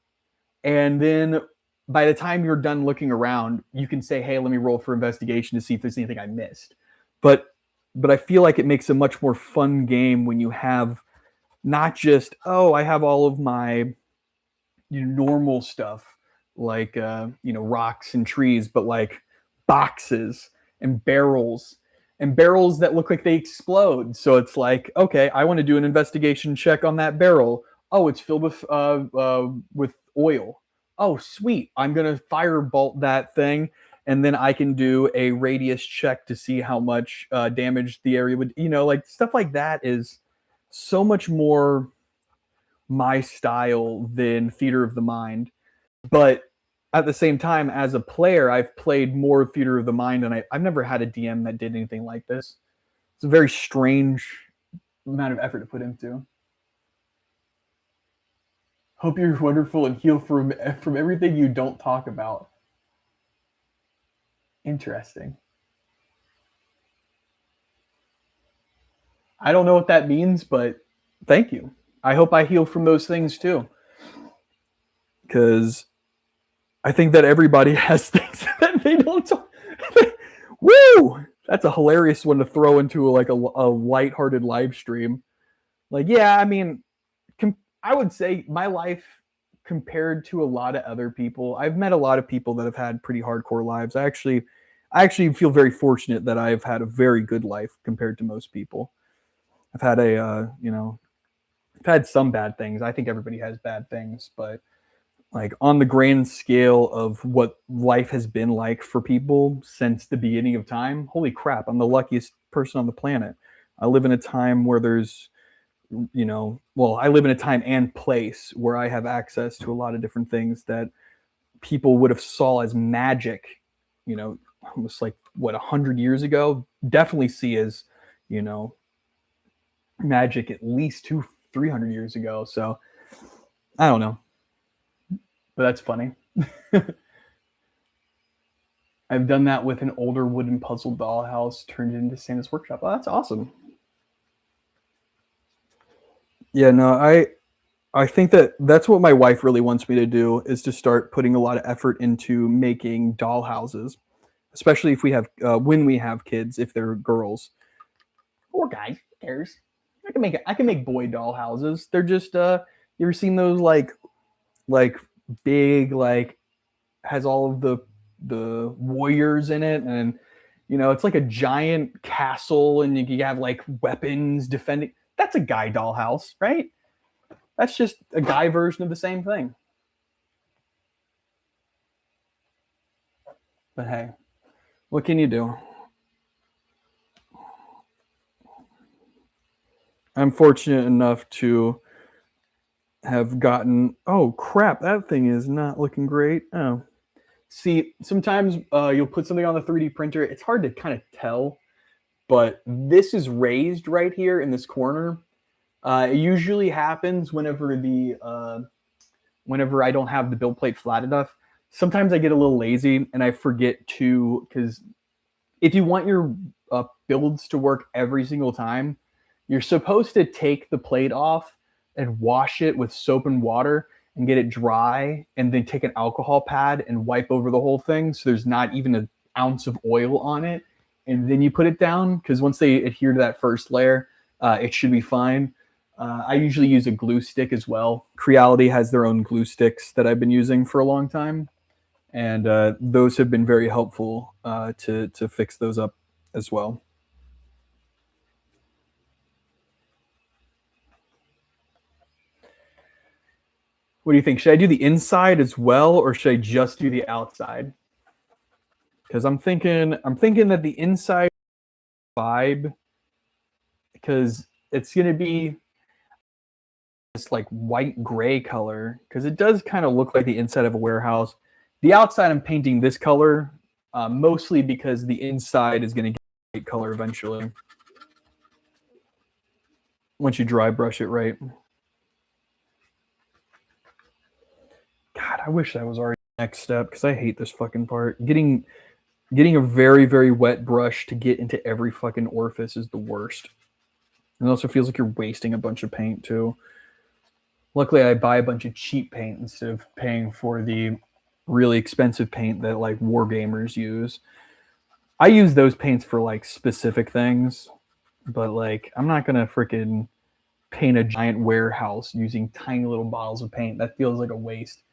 And then by the time you're done looking around, you can say, hey, let me roll for investigation to see if there's anything I missed. But I feel like it makes a much more fun game when you have not just, oh, I have all of my normal stuff like rocks and trees, but like boxes and barrels that look like they explode. So it's like, okay, I want to do an investigation check on that barrel. Oh, it's filled with oil. Oh, sweet. I'm gonna firebolt that thing, and then I can do a radius check to see how much damage the area would. Like stuff like that is so much more my style than Theater of the Mind. But at the same time, as a player, I've played more Theater of the Mind, and I've never had a DM that did anything like this. It's a very strange amount of effort to put into. Hope you're wonderful and heal from everything you don't talk about. Interesting. I don't know what that means, but thank you. I hope I heal from those things too. Because I think that everybody has things that they don't talk. Woo! That's a hilarious one to throw into like a lighthearted live stream. Like, yeah, I mean, I would say my life compared to a lot of other people, I've met a lot of people that have had pretty hardcore lives. I actually feel very fortunate that I've had a very good life compared to most people. I've had I've had some bad things. I think everybody has bad things, but like on the grand scale of what life has been like for people since the beginning of time, holy crap, I'm the luckiest person on the planet. I live in a time where there's, well, I live in a time and place where I have access to a lot of different things that people would have saw as magic, almost like what 100 years ago. Definitely see as, you know, magic at least 300 years ago. So I don't know, but that's funny. I've done that with an older wooden puzzle dollhouse turned into Santa's workshop. Oh, that's awesome. Yeah, no, I think that that's what my wife really wants me to do, is to start putting a lot of effort into making doll houses, especially if we have when we have kids, if they're girls or guys. Who cares? I can make boy doll houses. They're just you ever seen those like big, like, has all of the warriors in it, and it's like a giant castle, and you have like weapons defending. That's a guy dollhouse, right? That's just a guy version of the same thing. But hey, what can you do? I'm fortunate enough to have gotten. Oh crap, that thing is not looking great. Oh, see, sometimes you'll put something on the 3D printer. It's hard to kind of tell, but this is raised right here in this corner. It usually happens whenever I don't have the build plate flat enough. Sometimes I get a little lazy and I forget to, because if you want your builds to work every single time, you're supposed to take the plate off and wash it with soap and water and get it dry, and then take an alcohol pad and wipe over the whole thing so there's not even an ounce of oil on it. And then you put it down, because once they adhere to that first layer, it should be fine. I usually use a glue stick as well. Creality has their own glue sticks that I've been using for a long time, and those have been very helpful to fix those up as well. What do you think? Should I do the inside as well, or should I just do the outside? Because I'm thinking that the inside vibe, because it's gonna be this like white gray color, because it does kind of look like the inside of a warehouse. The outside I'm painting this color, mostly because the inside is gonna get white color eventually once you dry brush it right. God, I wish that was already the next step, because I hate this fucking part. Getting a very, very wet brush to get into every fucking orifice is the worst. And it also feels like you're wasting a bunch of paint too. Luckily, I buy a bunch of cheap paint instead of paying for the really expensive paint that like war gamers use. I use those paints for like specific things, but like I'm not gonna freaking paint a giant warehouse using tiny little bottles of paint. That feels like a waste.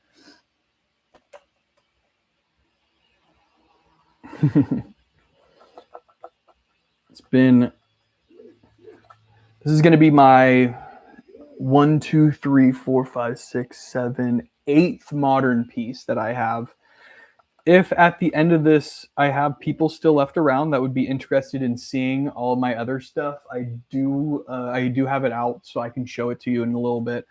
It's been. This is gonna be my 8th modern piece that I have. If at the end of this I have people still left around that would be interested in seeing all of my other stuff, I do have it out, so I can show it to you in a little bit.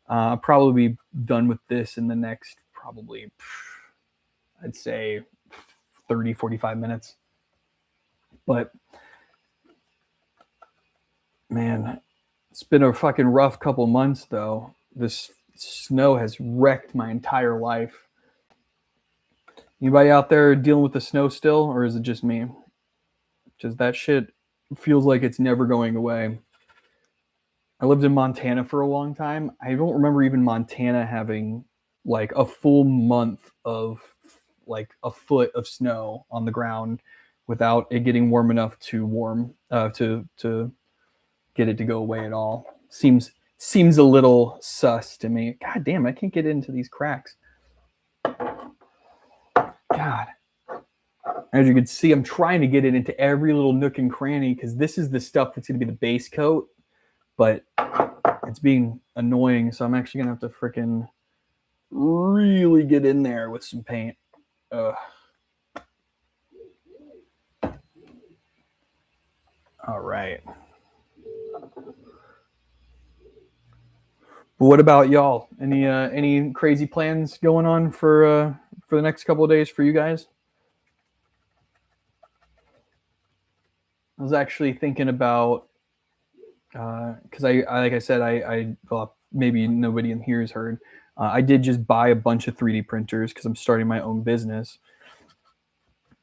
I'll probably be done with this in the next, probably, I'd say 30-45 minutes. But man, it's been a fucking rough couple months though. This snow has wrecked my entire life. Anybody out there dealing with the snow still, or is it just me? Because that shit feels like it's never going away. I lived in Montana for a long time. I don't remember even Montana having like a full month of like a foot of snow on the ground without it getting warm enough to get it to go away at all. Seems a little sus to me. God damn, I can't get into these cracks. God. As you can see, I'm trying to get it into every little nook and cranny, because this is the stuff that's going to be the base coat, but it's being annoying, so I'm actually going to have to freaking really get in there with some paint. All right. But what about y'all? Any crazy plans going on for the next couple of days for you guys? I was actually thinking about because I like I said I well, maybe nobody in here has heard. I did just buy a bunch of 3D printers because I'm starting my own business.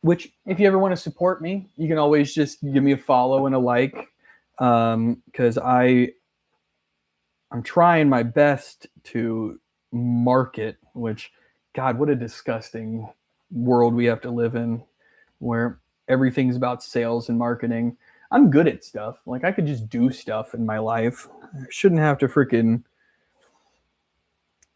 Which, if you ever want to support me, you can always just give me a follow and a like, because I'm trying my best to market. Which, God, what a disgusting world we have to live in, where everything's about sales and marketing. I'm good at stuff. Like, I could just do stuff in my life. I shouldn't have to freaking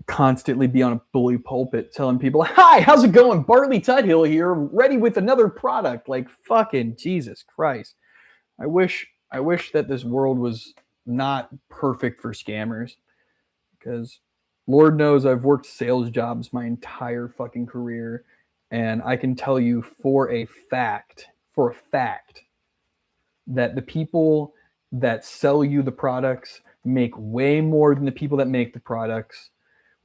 constantly be on a bully pulpit telling people, "Hi, how's it going? Bartley Tuthill here, ready with another product." Like, fucking Jesus Christ. I wish that this world was not perfect for scammers, because Lord knows I've worked sales jobs my entire fucking career, and I can tell you for a fact that the people that sell you the products make way more than the people that make the products,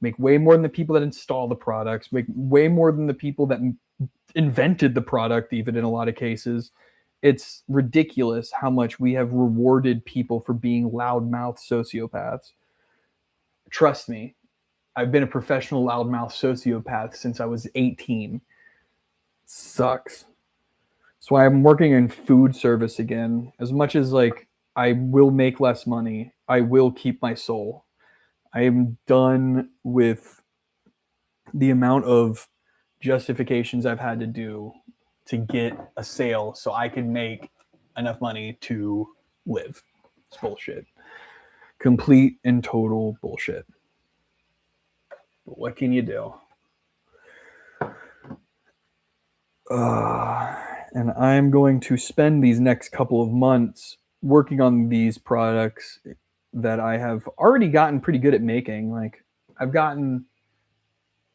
make way more than the people that install the products, make way more than the people that invented the product, even in a lot of cases. It's ridiculous how much we have rewarded people for being loudmouth sociopaths. Trust me, I've been a professional loudmouth sociopath since I was 18. Sucks. That's why I'm working in food service again. As much as like I will make less money, I will keep my soul. I am done with the amount of justifications I've had to do to get a sale so I can make enough money to live. It's bullshit. Complete and total bullshit. But what can you do? And I'm going to spend these next couple of months working on these products that I have already gotten pretty good at making. Like, I've gotten,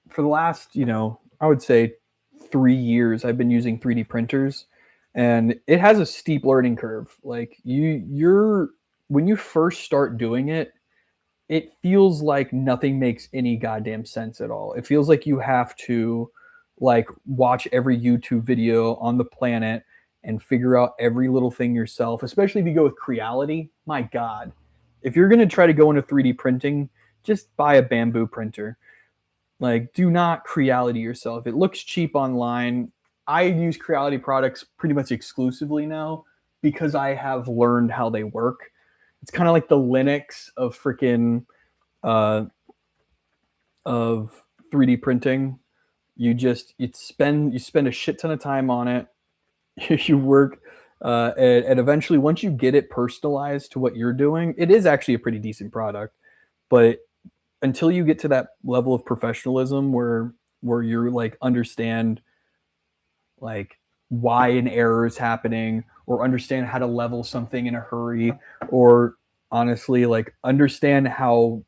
for the last, I would say 3 years, I've been using 3D printers, and it has a steep learning curve. Like, when you first start doing it, it feels like nothing makes any goddamn sense at all. It feels like you have to like watch every YouTube video on the planet and figure out every little thing yourself, especially if you go with Creality. My God, if you're going to try to go into 3D printing, just buy a Bamboo printer. Like, do not Creality yourself. It looks cheap online. I use Creality products pretty much exclusively now because I have learned how they work. It's kind of like the Linux of freaking of 3D printing. You spend a shit ton of time on it. You work, and eventually, once you get it personalized to what you're doing, it is actually a pretty decent product. But until you get to that level of professionalism where you're like understand like why an error is happening, or understand how to level something in a hurry, or honestly like understand how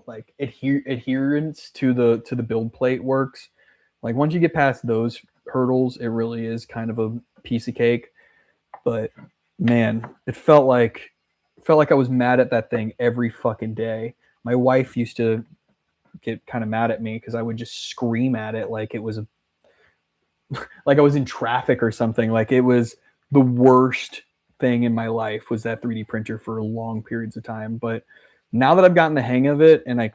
like adherence to the build plate works. Like, once you get past those hurdles, it really is kind of a piece of cake. But man, it felt like I was mad at that thing every fucking day. My wife used to get kind of mad at me because I would just scream at it like it was like I was in traffic or something. Like, it was the worst thing in my life was that 3D printer for long periods of time. But now that I've gotten the hang of it, and I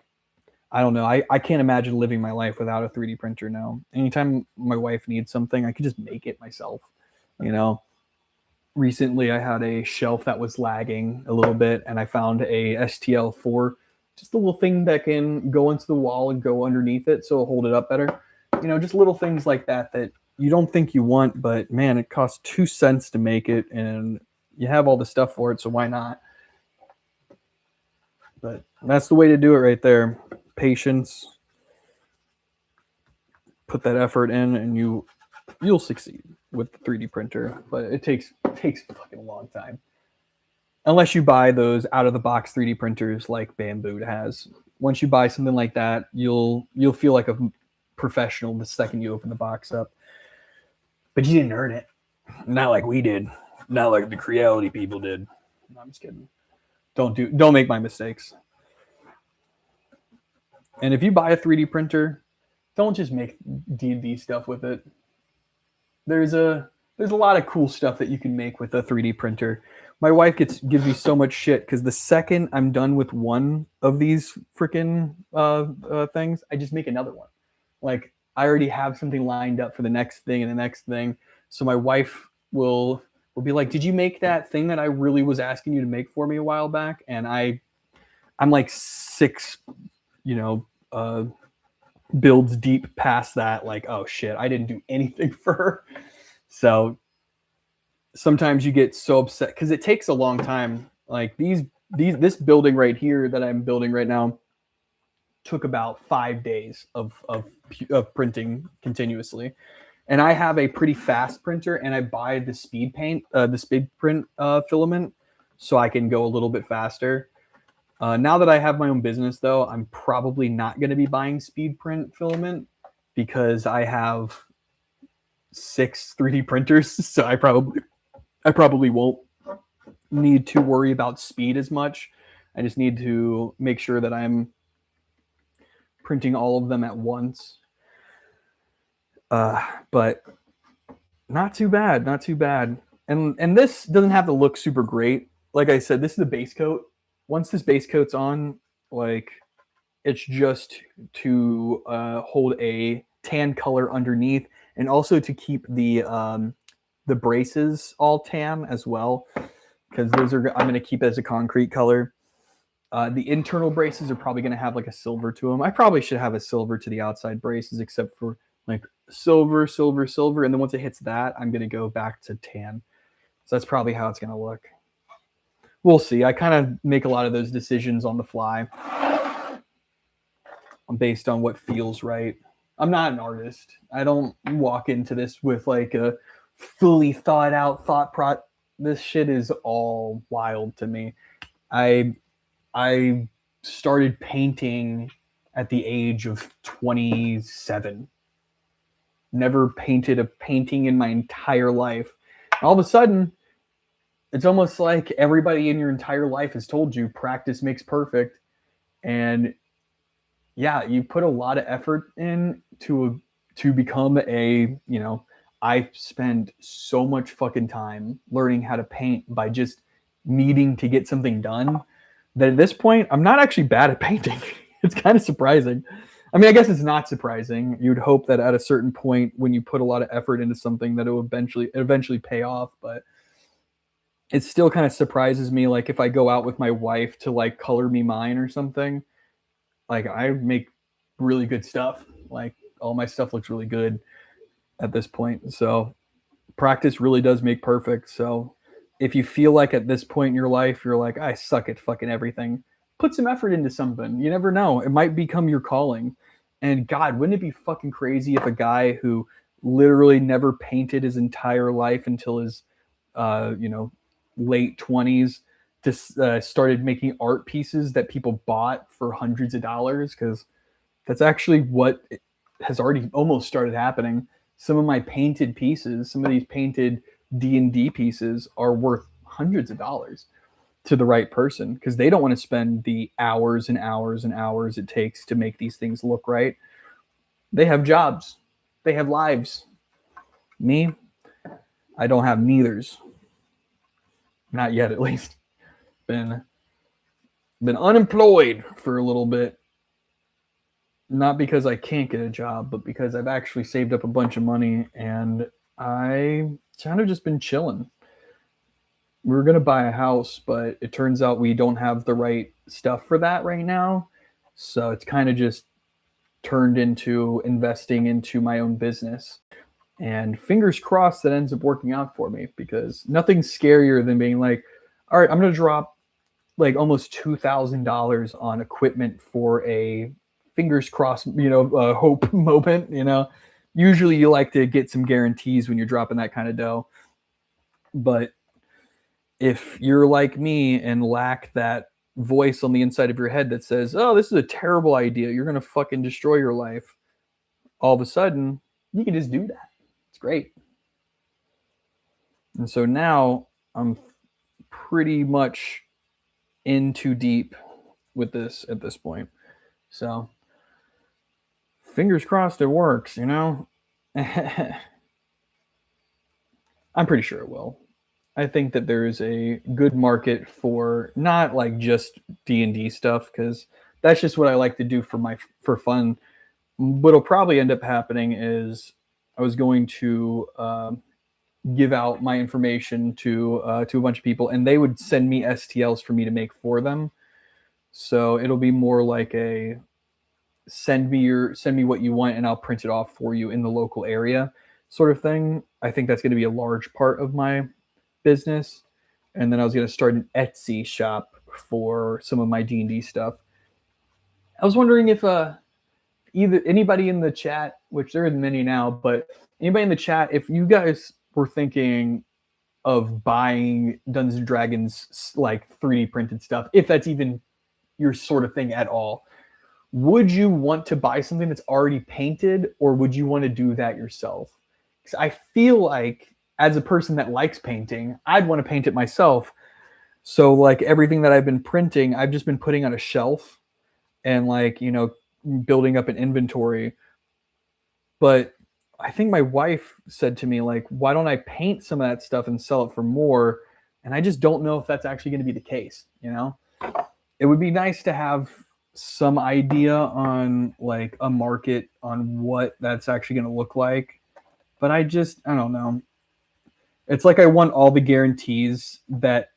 don't know, I can't imagine living my life without a 3D printer now. Anytime my wife needs something, I can just make it myself. Recently I had a shelf that was lagging a little bit, and I found a STL4, just a little thing that can go into the wall and go underneath it so it'll hold it up better. Just little things like that you don't think you want, but man, it costs 2 cents to make it, and you have all the stuff for it, so why not? But that's the way to do it right there. Patience. Put that effort in, and you'll succeed with the 3D printer. But it takes a fucking long time. Unless you buy those out of the box 3D printers like Bamboo has. Once you buy something like that, you'll feel like a professional the second you open the box up. But you didn't earn it. Not like we did. Not like the Creality people did. No, I'm just kidding. Don't make my mistakes. And if you buy a 3D printer, don't just make D&D stuff with it. There's a lot of cool stuff that you can make with a 3D printer. My wife gives me so much shit because the second I'm done with one of these freaking things, I just make another one. Like I already have something lined up for the next thing and the next thing. So my wife will be like, "Did you make that thing that I really was asking you to make for me a while back?" And I'm like 6, builds deep past that. Like, oh shit, I didn't do anything for her. So sometimes you get so upset because it takes a long time. Like this building right here that I'm building right now took about 5 days of printing continuously. And I have a pretty fast printer, and I buy the speed print filament, so I can go a little bit faster. Now that I have my own business, though, I'm probably not going to be buying speed print filament because I have 6 3D printers, so I probably won't need to worry about speed as much. I just need to make sure that I'm printing all of them at once. But not too bad. And this doesn't have to look super great. Like I said, this is a base coat. Once this base coat's on, like it's just to hold a tan color underneath, and also to keep the braces all tan as well, because I'm going to keep it as a concrete color. The internal braces are probably going to have like a silver to them. I probably should have a silver to the outside braces, except for like silver, and then once it hits that, I'm going to go back to tan. So that's probably how it's going to look. We'll see. I kind of make a lot of those decisions on the fly based on what feels right. I'm not an artist. I don't walk into this with like a fully thought out This shit is all wild to me. I started painting at the age of 27. Never painted a painting in my entire life. All of a sudden, it's almost like everybody in your entire life has told you practice makes perfect. And yeah, you put a lot of effort in to become I spend so much fucking time learning how to paint by just needing to get something done that at this point, I'm not actually bad at painting. It's kind of surprising. I mean, I guess it's not surprising. You'd hope that at a certain point, when you put a lot of effort into something, that it will eventually pay off. But it still kind of surprises me. Like if I go out with my wife to like color me mine or something, like I make really good stuff. Like all my stuff looks really good at this point. So practice really does make perfect. So if you feel like at this point in your life, you're like, I suck at fucking everything, put some effort into something. You never know. It might become your calling. And God, wouldn't it be fucking crazy if a guy who literally never painted his entire life until his, late 20s just started making art pieces that people bought for hundreds of dollars? Because that's actually what has already almost started happening. Some of my painted pieces, some of these painted D&D pieces are worth hundreds of dollars to the right person, because they don't want to spend the hours and hours and hours it takes to make these things look right. They have jobs. They have lives. Me, I don't have neithers. Not yet, at least. Been unemployed for a little bit. Not because I can't get a job, but because I've actually saved up a bunch of money, and I kind of just been chilling. We were going to buy a house, but it turns out we don't have the right stuff for that right now. So it's kind of just turned into investing into my own business. And fingers crossed that ends up working out for me, because nothing's scarier than being like, all right, I'm going to drop like almost $2,000 on equipment for a fingers crossed, hope moment. Usually you like to get some guarantees when you're dropping that kind of dough. But if you're like me and lack that voice on the inside of your head that says, oh, this is a terrible idea. You're going to fucking destroy your life. All of a sudden, you can just do that. It's great. And so now I'm pretty much in too deep with this at this point. So fingers crossed it works, you know? I'm pretty sure it will. I think that there is a good market for not like just D&D stuff, because that's just what I like to do for fun. What'll probably end up happening is I was going to give out my information to a bunch of people, and they would send me STLs for me to make for them. So it'll be more like a send me what you want, and I'll print it off for you in the local area sort of thing. I think that's going to be a large part of my business. And then I was going to start an Etsy shop for some of my D&D stuff. I was wondering if either anybody in the chat, which there isn't many now, but anybody in the chat, if you guys were thinking of buying Dungeons and Dragons like 3D printed stuff, if that's even your sort of thing at all, would you want to buy something that's already painted, or would you want to do that yourself? Because I feel like, as a person that likes painting, I'd want to paint it myself. So like everything that I've been printing, I've just been putting on a shelf and like, you know, building up an inventory. But I think my wife said to me, like, why don't I paint some of that stuff and sell it for more? And I just don't know if that's actually going to be the case, you know? It would be nice to have some idea on like a market on what that's actually going to look like. But I don't know. It's like I want all the guarantees that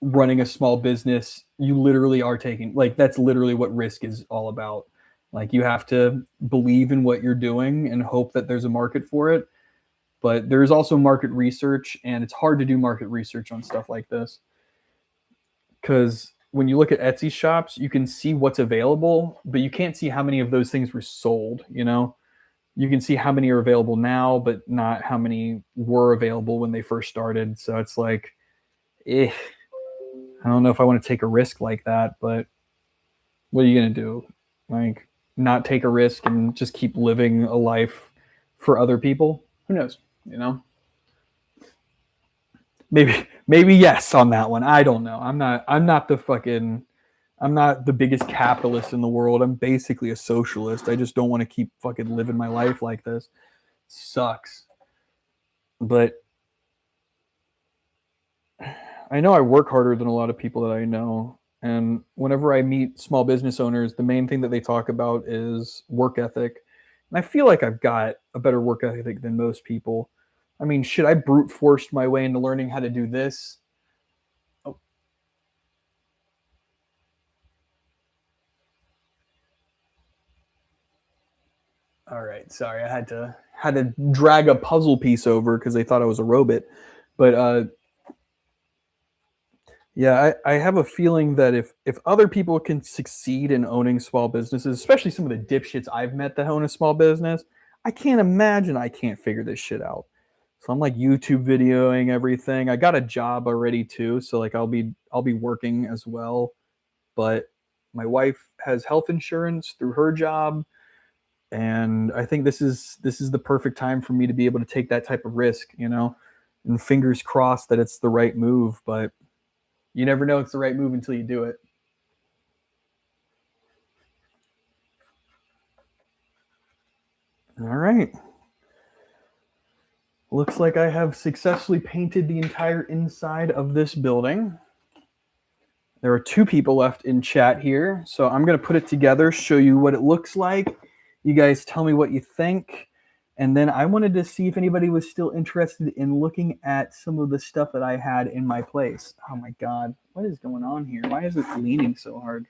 running a small business, you literally are taking. Like, that's literally what risk is all about. Like, you have to believe in what you're doing and hope that there's a market for it. But there's also market research, and it's hard to do market research on stuff like this. Because when you look at Etsy shops, you can see what's available, but you can't see how many of those things were sold, you know? You can see how many are available now, but not how many were available when they first started. So it's like, I don't know if I want to take a risk like that, but what are you going to do? Like, not take a risk and just keep living a life for other people? Who knows, you know? Maybe yes on that one. I don't know. I'm not the biggest capitalist in the world. I'm basically a socialist. I just don't want to keep fucking living my life like this. It sucks. But I know I work harder than a lot of people that I know. And whenever I meet small business owners, the main thing that they talk about is work ethic. And I feel like I've got a better work ethic than most people. I mean, shit, I brute forced my way into learning how to do this. Oh. All right, sorry, I had to drag a puzzle piece over because they thought I was a robot. But yeah, I have a feeling that if other people can succeed in owning small businesses, especially some of the dipshits I've met that own a small business, I can't imagine I can't figure this shit out. So I'm like YouTube videoing everything. I got a job already too, so like I'll be working as well. But my wife has health insurance through her job, and I think this is the perfect time for me to be able to take that type of risk, you know. And fingers crossed that it's the right move, but you never know it's the right move until you do it. All right. Looks like I have successfully painted the entire inside of this building. There are 2 people left in chat here, so I'm going to put it together, show you what it looks like. You guys tell me what you think. And then I wanted to see if anybody was still interested in looking at some of the stuff that I had in my place. Oh my God, what is going on here? Why is it leaning so hard?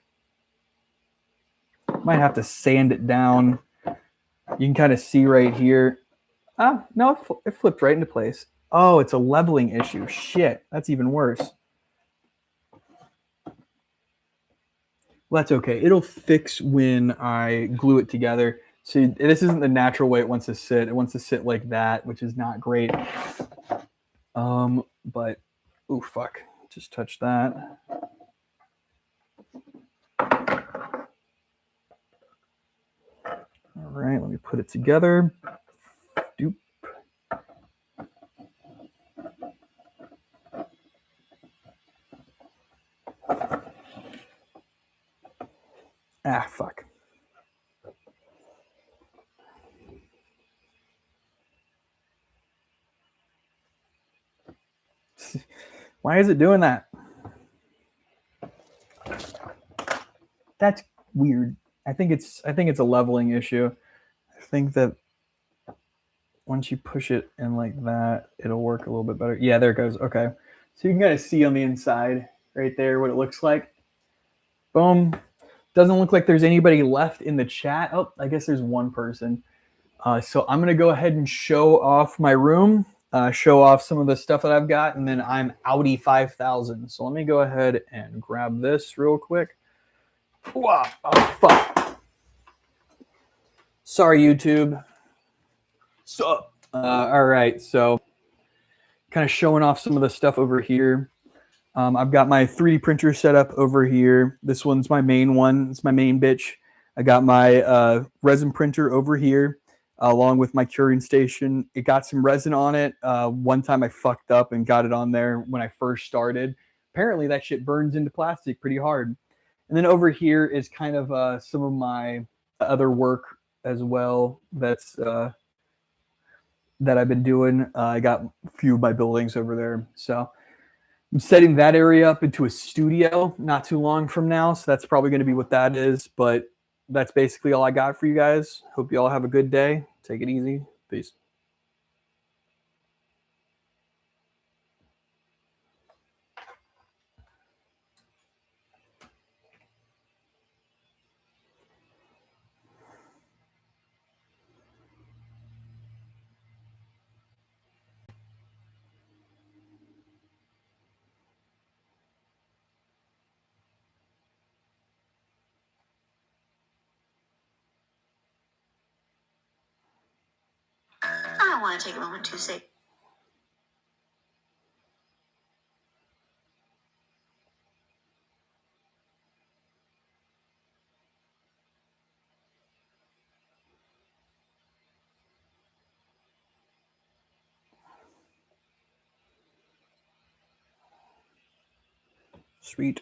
Might have to sand it down. You can kind of see right here. Ah, no, it flipped right into place. Oh, it's a leveling issue. Shit, that's even worse. Well, that's okay. It'll fix when I glue it together. See, this isn't the natural way it wants to sit. It wants to sit like that, which is not great. But, oh, fuck. Just touch that. put it together. Doop. Ah, fuck. Why is it doing that? That's weird. I think it's a leveling issue. I think that once you push it in like that, it'll work a little bit better. Yeah, there it goes. Okay. So you can kind of see on the inside right there what it looks like. Boom. Doesn't look like there's anybody left in the chat. Oh, I guess there's one person. So I'm going to go ahead and show off my room, show off some of the stuff that I've got, and then I'm Audi 5000. So let me go ahead and grab this real quick. Oh, fuck. Sorry, YouTube. So, all right. So kind of showing off some of the stuff over here. I've got my 3D printer set up over here. This one's my main one. It's my main bitch. I got my resin printer over here, along with my curing station. It got some resin on it. One time I fucked up and got it on there when I first started. Apparently that shit burns into plastic pretty hard. And then over here is kind of some of my other work as well. That's that I've been doing. I got a few of my buildings over there. So I'm setting that area up into a studio not too long from now. So that's probably going to be what that is. But that's basically all I got for you guys. Hope you all have a good day. Take it easy. Peace. I want to take a moment to say Sweet.